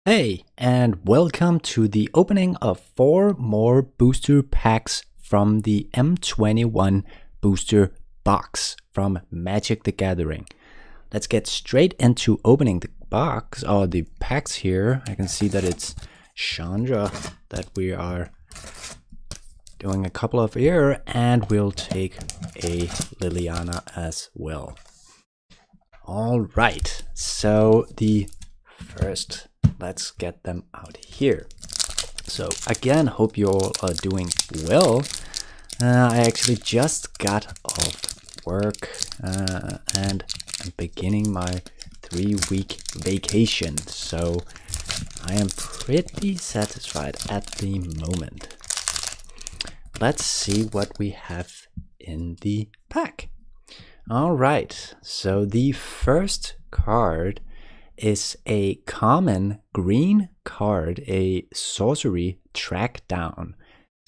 Hey, and welcome to the opening of 4 more booster packs from the M21 booster box from Magic the Gathering. Let's get straight into opening the box, or the packs here. I can see that it's Chandra that we are doing a couple of here, and we'll take a Liliana as well. All right, so the first, let's get them out here. So again, hope you all are doing well. I actually just got off work and I'm beginning my 3-week vacation, so I am pretty satisfied at the moment. Let's see what we have in the pack. All right, so the first card is a common green card, a sorcery track down.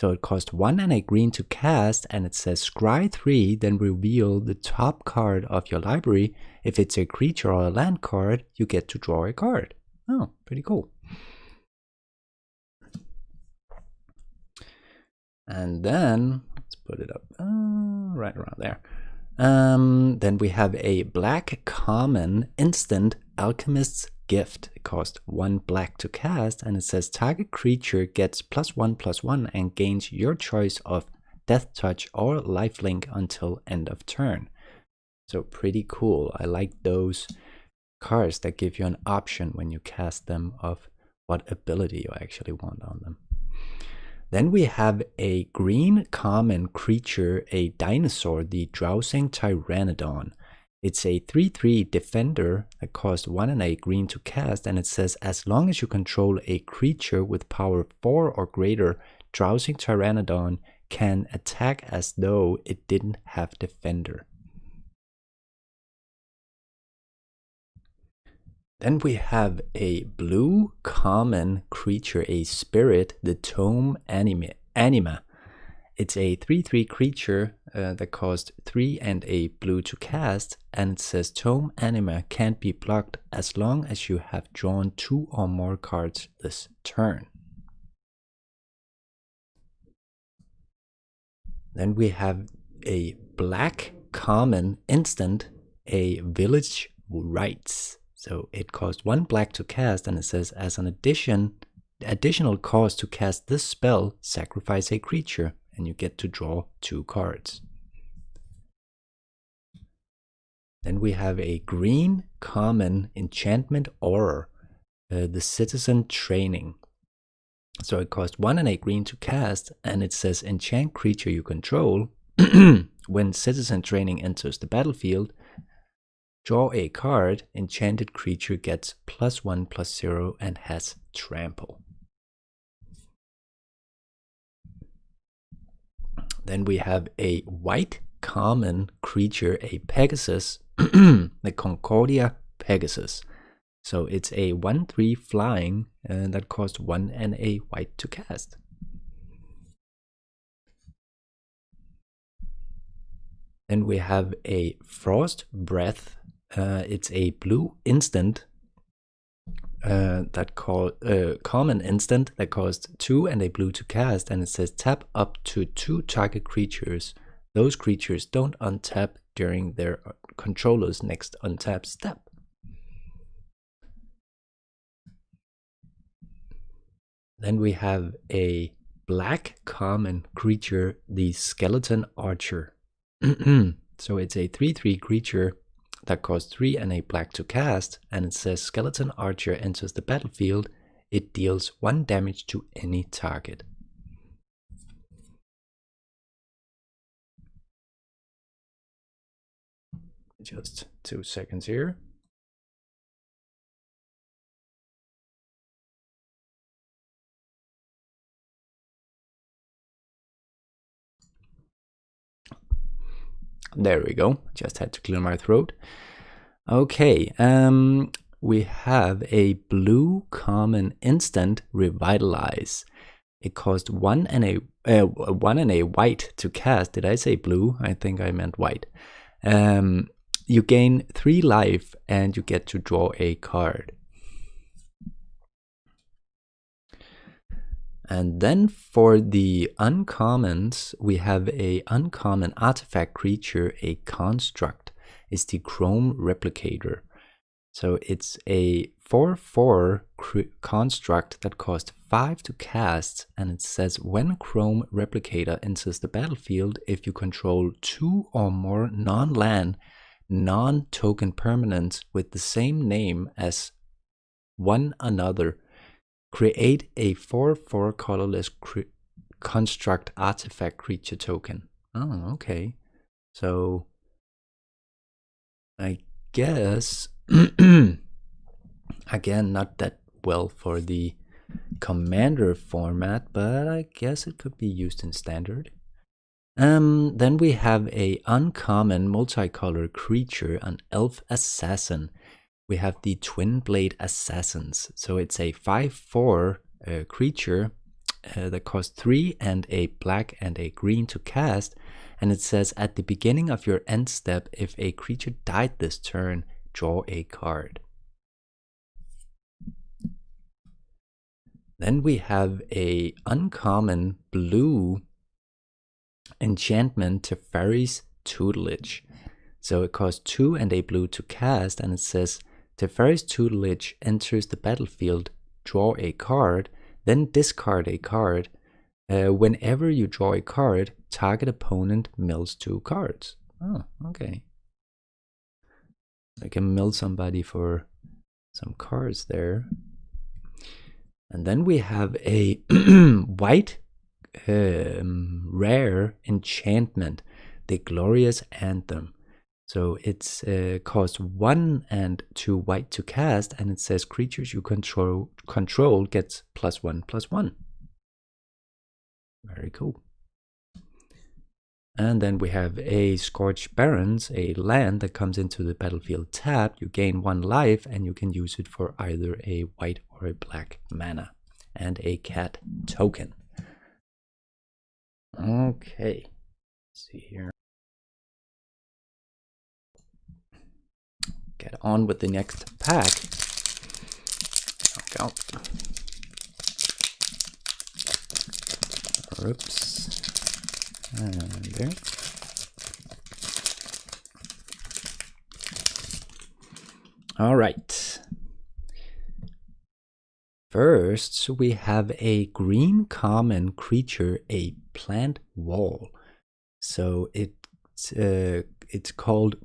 So it costs 1 and a green to cast, and it says scry 3, then reveal the top card of your library. If it's a creature or a land card, you get to draw a card. Oh, pretty cool. And then, let's put it up right around there. Then we have a black common instant Alchemist's Gift. It costs 1 black to cast, and it says target creature gets +1/+1 and gains your choice of Death Touch or Lifelink until end of turn. So pretty cool. I like those cards that give you an option when you cast them of what ability you actually want on them. Then we have a green common creature, a dinosaur, the Drowsing Pteranodon. It's a 3/3 defender that costs 1 and a green to cast, and it says as long as you control a creature with power 4 or greater, Drowsing Pteranodon can attack as though it didn't have defender. Then we have a blue common creature, a spirit, the Tome Anima. It's a 3/3 creature that costs 3 and a blue to cast, and it says Tome Anima can't be blocked as long as you have drawn 2 or more cards this turn. Then we have a black common instant, a Village Rites. So it costs 1 black to cast, and it says as an additional cost to cast this spell, sacrifice a creature, and you get to draw 2 cards. Then we have a green common enchantment aura, the Citizen Training. So it costs 1 and a green to cast, and it says enchant creature you control. When Citizen Training enters the battlefield, draw a card. Enchanted creature gets +1/+0 and has trample. Then we have a white common creature, a Pegasus, the Concordia Pegasus. So it's a 1/3 flying that costs 1 and a white to cast. Then we have a Frost Breath. It's a blue instant common instant that costs 2 and a blue to cast, and it says tap up to 2 target creatures. Those creatures don't untap during their controller's next untap step. Then we have a black common creature, the Skeleton Archer. So it's a 3/3 creature that costs 3 and a black to cast, and it says Skeleton Archer enters the battlefield. It deals 1 damage to any target. Just 2 seconds here. There we go. Just had to clear my throat. Okay, we have a blue common instant, Revitalize. It cost 1 and a white to cast. Did I say blue? I think I meant white. You gain 3 life and you get to draw a card. And then for the uncommons, we have a uncommon artifact creature, a construct. It's the Chrome Replicator. So it's a 4/4 construct that costs 5 to cast, and it says when Chrome Replicator enters the battlefield, if you control 2 or more non-land, non-token permanents with the same name as one another, create a 4/4 colorless construct artifact creature token. Oh, okay. So I guess again, not that well for the commander format, but I guess it could be used in standard. Then we have a uncommon multicolor creature, an elf assassin. We have the Twin Blade Assassins. So it's a 5/4 creature that costs 3 and a black and a green to cast. And it says at the beginning of your end step, if a creature died this turn, draw a card. Then we have a uncommon blue enchantment, Teferi's Tutelage. So it costs 2 and a blue to cast, and it says Teferi's Tutelage enters the battlefield, draw a card, then discard a card. Whenever you draw a card, target opponent mills 2 cards. Oh, okay. I can mill somebody for some cards there. And then we have a white rare enchantment, the Glorious Anthem. So it's costs 1 and 2 white to cast, and it says creatures you control gets +1/+1. Very cool. And then we have a Scorched Barrens, a land that comes into the battlefield tapped. You gain 1 life, and you can use it for either a white or a black mana, and a cat token. Okay, let's see here. Get on with the next pack. There we go. Oops. And there. All right. First, we have a green common creature, a plant wall. So it's called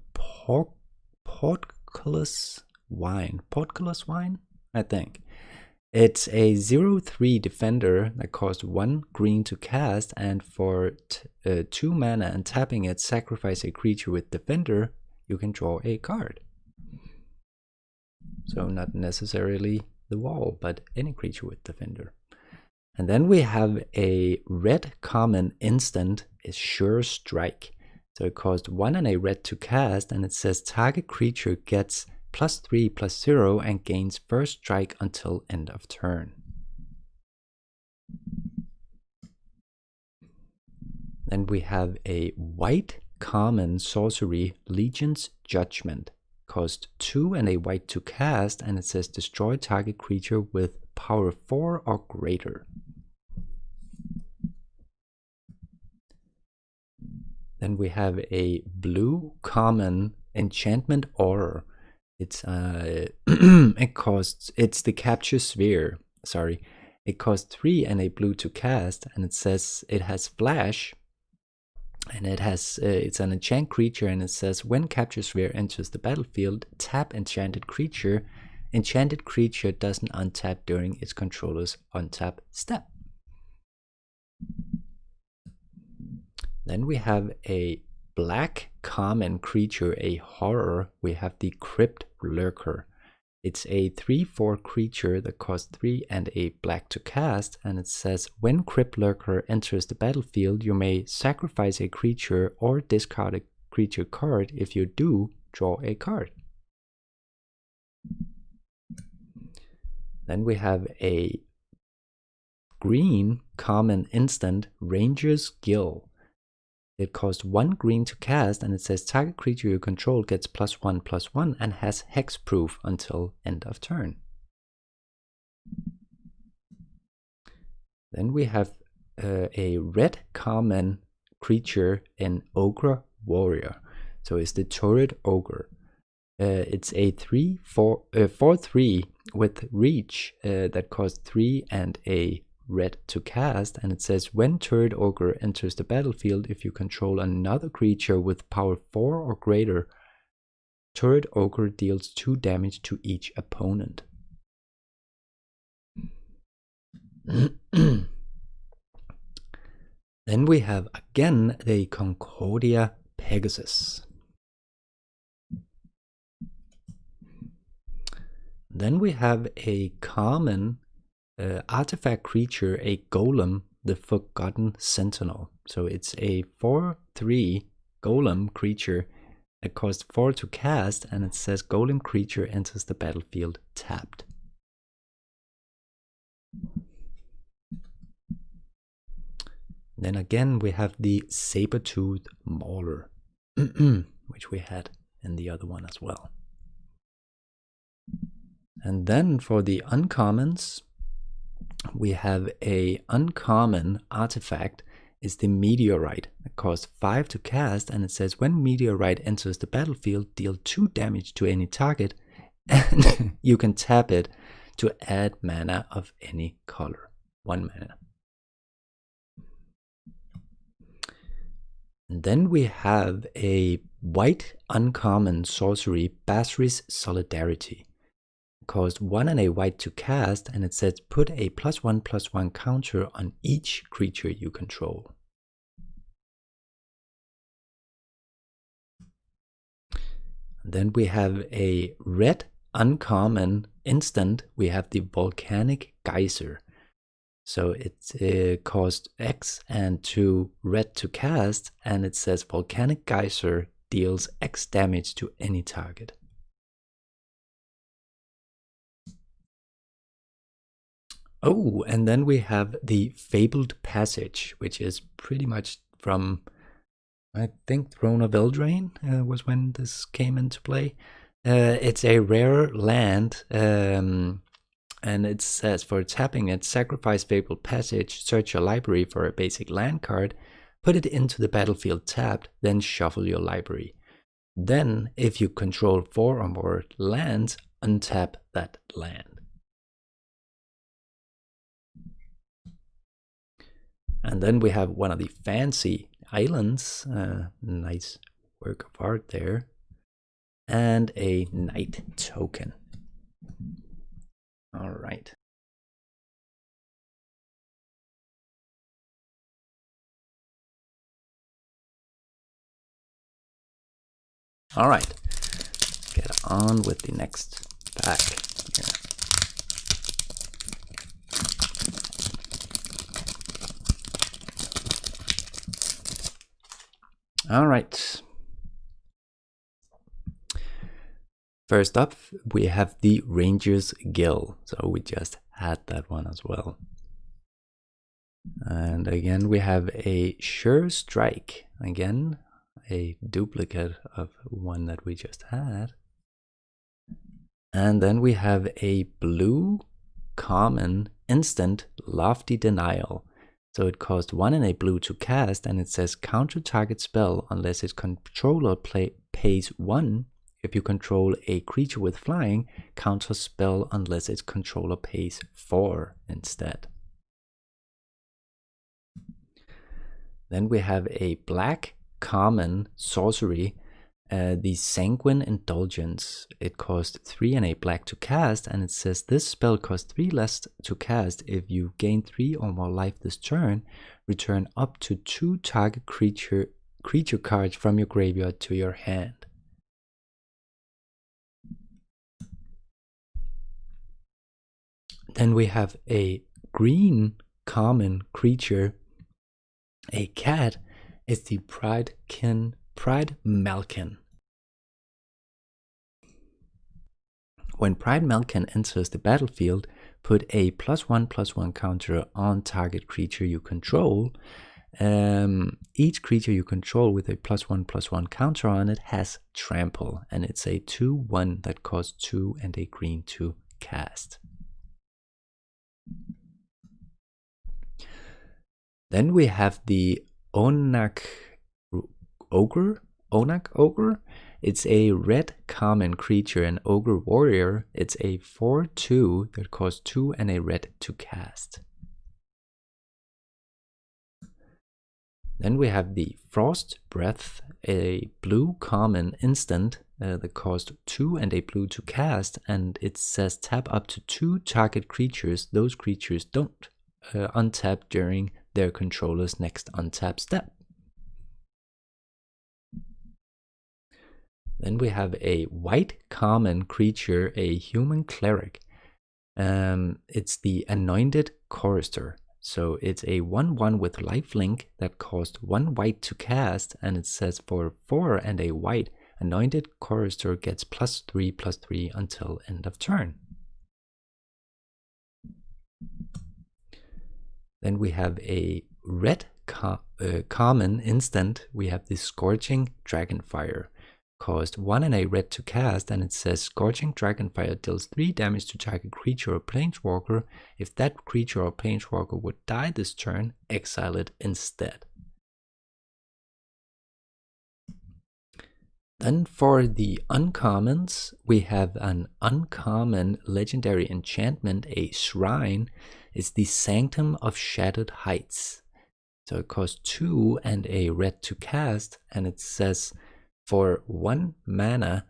Portcullis Wine, I think. It's a 0/3 defender that costs 1 green to cast, and for 2 mana and tapping it, sacrifice a creature with defender, you can draw a card. So not necessarily the wall, but any creature with defender. And then we have a red common instant, is Sure Strike. So it costs 1 and a red to cast, and it says target creature gets +3/+0 and gains first strike until end of turn. Then we have a white common sorcery, Legion's Judgment. Cost 2 and a white to cast, and it says destroy target creature with power 4 or greater. Then we have a blue common enchantment Aura. It's it's the Capture Sphere. Sorry, it costs 3 and a blue to cast, and it says it has flash, and it has it's an enchant creature, and it says when Capture Sphere enters the battlefield, tap enchanted creature. Enchanted creature doesn't untap during its controller's untap step. Then we have a black common creature, a horror. We have the Crypt Lurker. It's a 3/4 creature that costs 3 and a black to cast, and it says when Crypt Lurker enters the battlefield, you may sacrifice a creature or discard a creature card. If you do, draw a card. Then we have a green common instant, Ranger's Guild. It costs 1 green to cast, and it says target creature you control gets +1/+1 and has hexproof until end of turn. Then we have a red common creature, an Ogre Warrior. So it's the Turret Ogre. It's a 4/3 with reach that costs 3 and a red to cast, and it says when Turret Ogre enters the battlefield, if you control another creature with power 4 or greater, Turret Ogre deals 2 damage to each opponent. Then we have again the Concordia Pegasus. Then we have a common artifact creature, a Golem, the Forgotten Sentinel. So it's a 4/3 Golem creature that costs 4 to cast, and it says Golem creature enters the battlefield tapped. Then again we have the Saber-Tooth Mauler, which we had in the other one as well. And then for the uncommons, we have a uncommon artifact. Is the Meteorite. It costs 5 to cast, and it says when Meteorite enters the battlefield, deal 2 damage to any target, and you can tap it to add mana of any color. 1 mana. And then we have a white uncommon sorcery, Basri's Solidarity. It costs 1 and a white to cast, and it says put a +1/+1 counter on each creature you control. And then we have a red uncommon instant. We have the Volcanic Geyser. So it costs X and 2 red to cast, and it says Volcanic Geyser deals X damage to any target. Oh, and then we have the Fabled Passage, which is pretty much from, I think, Throne of Eldraine was when this came into play. It's a rare land, and it says for tapping it, sacrifice Fabled Passage, search your library for a basic land card, put it into the battlefield tapped, then shuffle your library. Then, if you control 4 or more lands, untap that land. And then we have one of the fancy islands, nice work of art there, and a Knight token. All right. All right, get on with the next pack here. All right. First up, we have the Ranger's Gill. So we just had that one as well. And again, we have a Sure Strike. Again, a duplicate of one that we just had. And then we have a blue common instant Lofty Denial. So it costs 1 and a blue to cast, and it says counter target spell unless its controller pays 1. If you control a creature with flying, counter spell unless its controller pays 4 instead. Then we have a black common sorcery, the Sanguine Indulgence. It costs 3 and a black to cast, and it says this spell costs 3 less to cast. If you gain 3 or more life this turn, return up to 2 target creature cards from your graveyard to your hand. Then we have a green common creature, a cat. It's the Pride Malkin. When Pride Malkin enters the battlefield, put a +1/+1 counter on target creature you control. Each creature you control with a +1/+1 counter on it has Trample, and it's a 2/1 that costs 2 and a green to cast. Then we have the Onak Ogre. It's a red common creature, an ogre warrior. It's a 4/2 that costs 2 and a red to cast. Then we have the Frost Breath, a blue common instant that costs 2 and a blue to cast, and it says tap up to 2 target creatures. Those creatures don't untap during their controller's next untap step. Then we have a white common creature, a human cleric. It's the Anointed Chorister. So it's a 1/1 with lifelink that costs 1 white to cast, and it says for 4 and a white, Anointed Chorister gets +3/+3 until end of turn. Then we have a red common instant. We have the Scorching Dragonfire. Cost 1 and a red to cast, and it says Scorching Dragonfire deals 3 damage to target creature or planeswalker. If that creature or planeswalker would die this turn, exile it instead. Then for the uncommons, we have an uncommon legendary enchantment, a shrine. It's the Sanctum of Shattered Heights. So it costs 2 and a red to cast, and it says for 1 mana,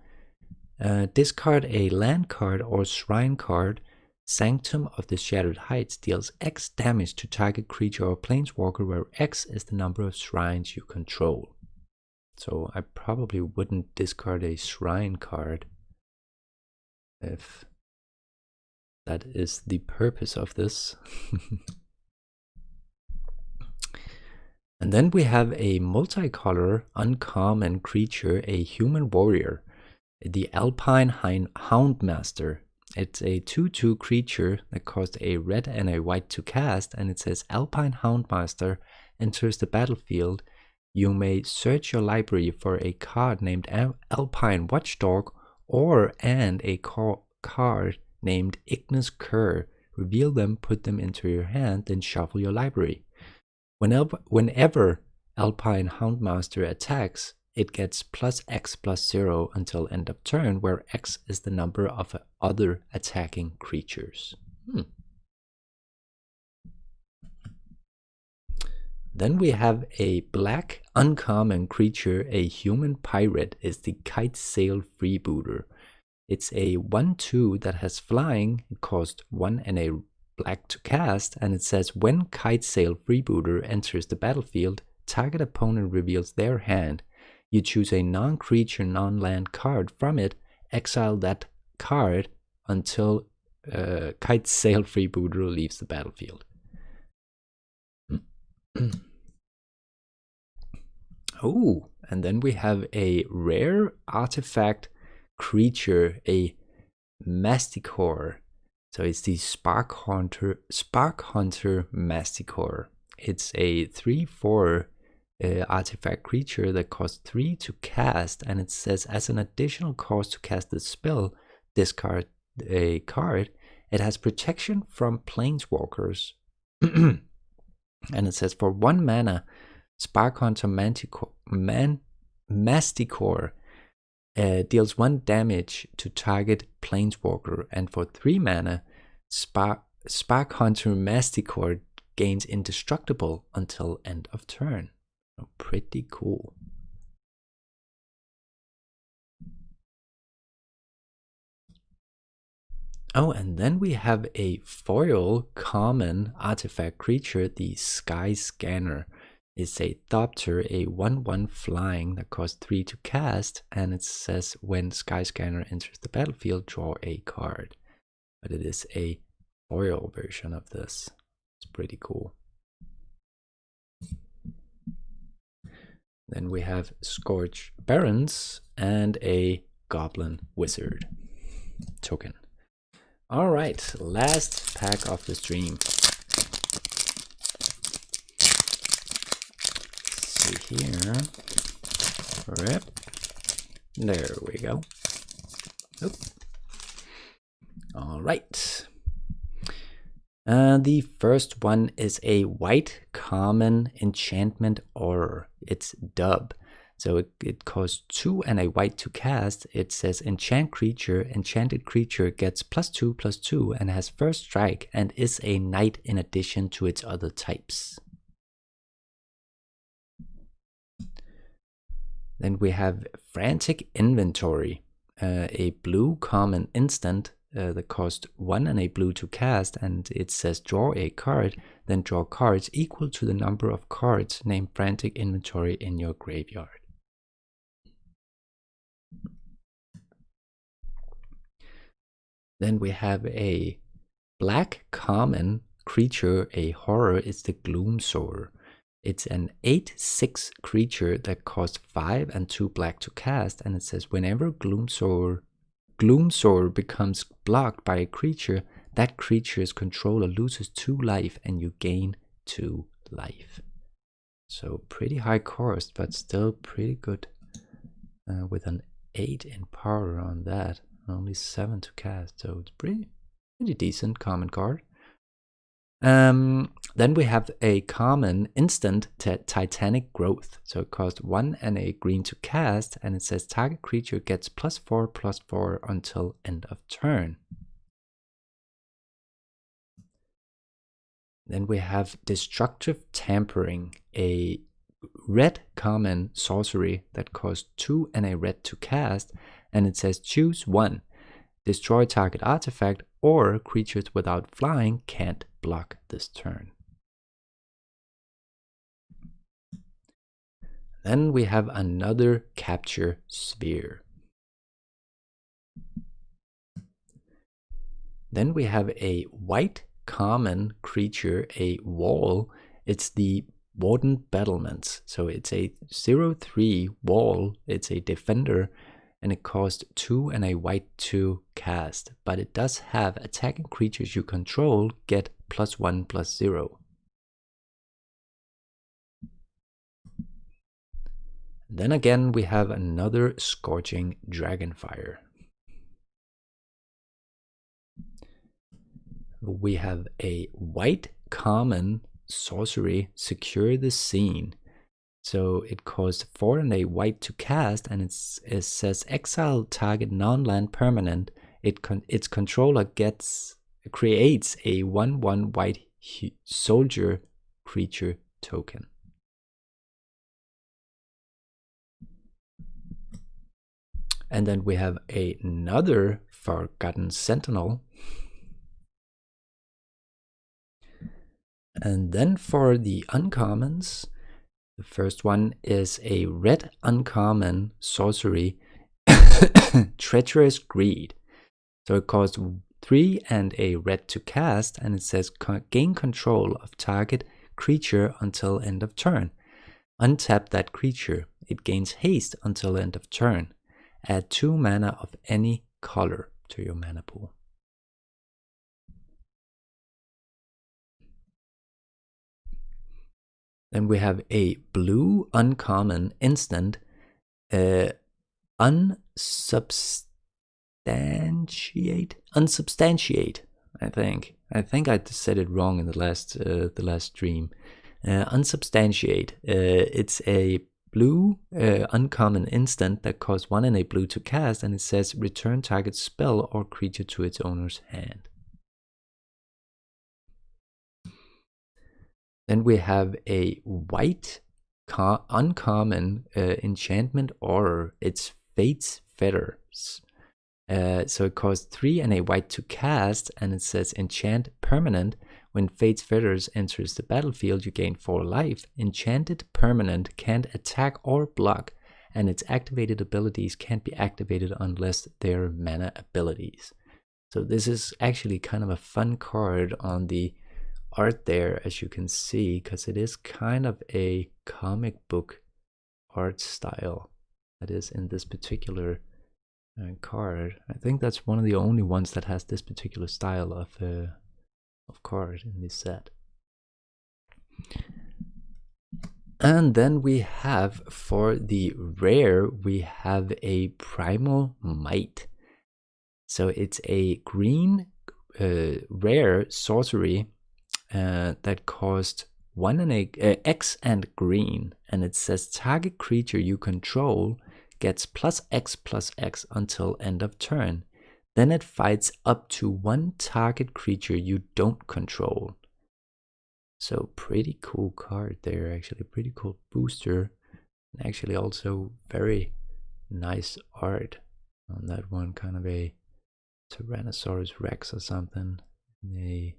discard a land card or shrine card. Sanctum of the Shattered Heights deals X damage to target creature or planeswalker, where X is the number of shrines you control. So I probably wouldn't discard a shrine card if that is the purpose of this. And then we have a multicolor uncommon creature, a human warrior, the Alpine Houndmaster. It's a 2/2 creature that costs a red and a white to cast, and it says Alpine Houndmaster enters the battlefield. You may search your library for a card named Alpine Watchdog and a card named Ignis Cur. Reveal them, put them into your hand, then shuffle your library. Whenever Alpine Houndmaster attacks, it gets +X/+0 until end of turn, where X is the number of other attacking creatures. Then we have a black uncommon creature, a human pirate. Is the Kitesail Freebooter. It's a 1/2 that has flying. It costs 1 and a black to cast, and it says when Kitesail Freebooter enters the battlefield, target opponent reveals their hand. You choose a non-creature, non-land card from it, exile that card until Kitesail Freebooter leaves the battlefield. Oh, and then we have a rare artifact creature, a Masticore. So it's the Spark Hunter Masticore. It's a 3/4 artifact creature that costs 3 to cast, and it says as an additional cost to cast the spell, discard a card. It has protection from planeswalkers. And it says for 1 mana, Spark Hunter Masticore deals 1 damage to target planeswalker, and for 3 mana, Spark Hunter Masticore gains indestructible until end of turn. Oh, pretty cool. Oh, and then we have a foil common artifact creature, the Sky Scanner. It's a Thopter, a 1/1 flying that costs 3 to cast, and it says when Sky Scanner enters the battlefield, draw a card. But it is a foil version of this. It's pretty cool. Then we have Scorch Barons and a Goblin Wizard token. All right, last pack of the stream. Let's see here. Rip. There we go. Oop. All right. The first one is a white common enchantment aura. It's dub. So it costs 2 and a white to cast. It says enchant creature. Enchanted creature gets +2/+2 and has first strike and is a knight in addition to its other types. Then we have Frantic Inventory, a blue common instant that costs 1 and a blue to cast, and it says draw a card, then draw cards equal to the number of cards named Frantic Inventory in your graveyard. Then we have a black common creature, a horror. It's the Gloomsower. It's an 8/6 creature that costs 5 and 2 black to cast, and it says whenever Gloomsower becomes blocked by a creature, that creature's controller loses 2 life and you gain 2 life. So pretty high cost, but still pretty good. With an 8 in power on that, only 7 to cast, so it's pretty decent common card. Then we have a common instant Titanic Growth. So it costs 1 and a green to cast, and it says target creature gets +4/+4 until end of turn. Then we have Destructive Tampering, a red common sorcery that costs 2 and a red to cast, and it says choose 1. Destroy target artifact or creatures without flying can't block this turn. Then we have another Capture Sphere. Then we have a white common creature, a wall. It's the Warden Battlements. So it's a 0/3 wall. It's a defender, and it costs 2 and a white to cast, but it does have attacking creatures you control get +1/+0. Then again, we have another Scorching Dragonfire. We have a white common sorcery, Secure the Scene. So it costs 4 and a white to cast, and it says exile target non-land permanent. Its controller creates a 1/1 white soldier creature token. And then we have another Forgotten Sentinel. And then for the uncommons, the first one is a red uncommon sorcery, Treacherous Greed. So it costs 3 and a red to cast, and it says gain control of target creature until end of turn. Untap that creature. It gains haste until end of turn. Add 2 mana of any color to your mana pool. Then we have a blue uncommon instant, unsubstantiate. I think I said it wrong in the last stream. Unsubstantiate. It's a blue uncommon instant that costs 1 and a blue to cast, and it says return target spell or creature to its owner's hand. Then we have a white uncommon enchantment aura. It's Fate's Fetters. So it costs 3 and a white to cast, and it says enchant permanent. When Fate's Fetters enters the battlefield, you gain 4 life. Enchanted permanent can't attack or block, and its activated abilities can't be activated unless they're mana abilities. So this is actually kind of a fun card on the art there, as you can see, because it is kind of a comic book art style that is in this particular card. I think that's one of the only ones that has this particular style of card in this set. And then we have, for the rare, we have a Primal Might. So it's a green rare sorcery that cost 1 X and green, and it says target creature you control gets +X until end of turn. Then it fights up to 1 target creature you don't control. So pretty cool card there, actually. Pretty cool booster. And actually also very nice art on that one. Kind of a Tyrannosaurus Rex or something in a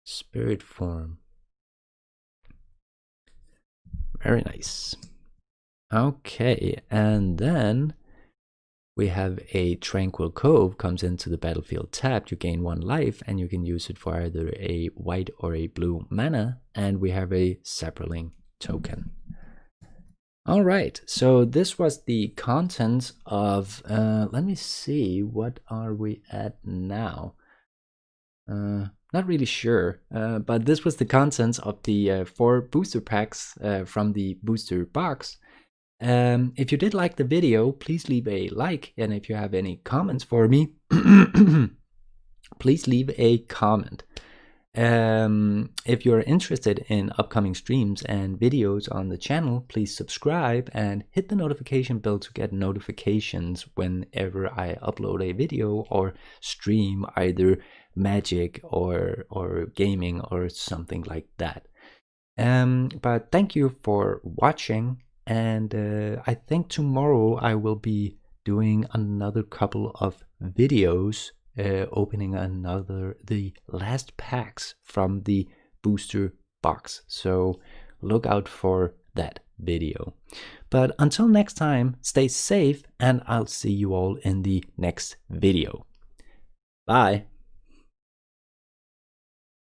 spirit form. Very nice. Okay, and then we have a Tranquil Cove comes into the battlefield tapped. You gain 1 life, and you can use it for either a white or a blue mana. And we have a Sapperling token. All right, so this was the contents of, let me see, what are we at now? Not really sure, but this was the contents of the 4 booster packs from the booster box. If you did like the video, please leave a like, and if you have any comments for me, please leave a comment. If you're interested in upcoming streams and videos on the channel, please subscribe and hit the notification bell to get notifications whenever I upload a video or stream either Magic or gaming or something like that. But thank you for watching, and I think tomorrow I will be doing another couple of videos opening the last packs from the booster box, so look out for that video. But until next time, stay safe, and I'll see you all in the next video. Bye.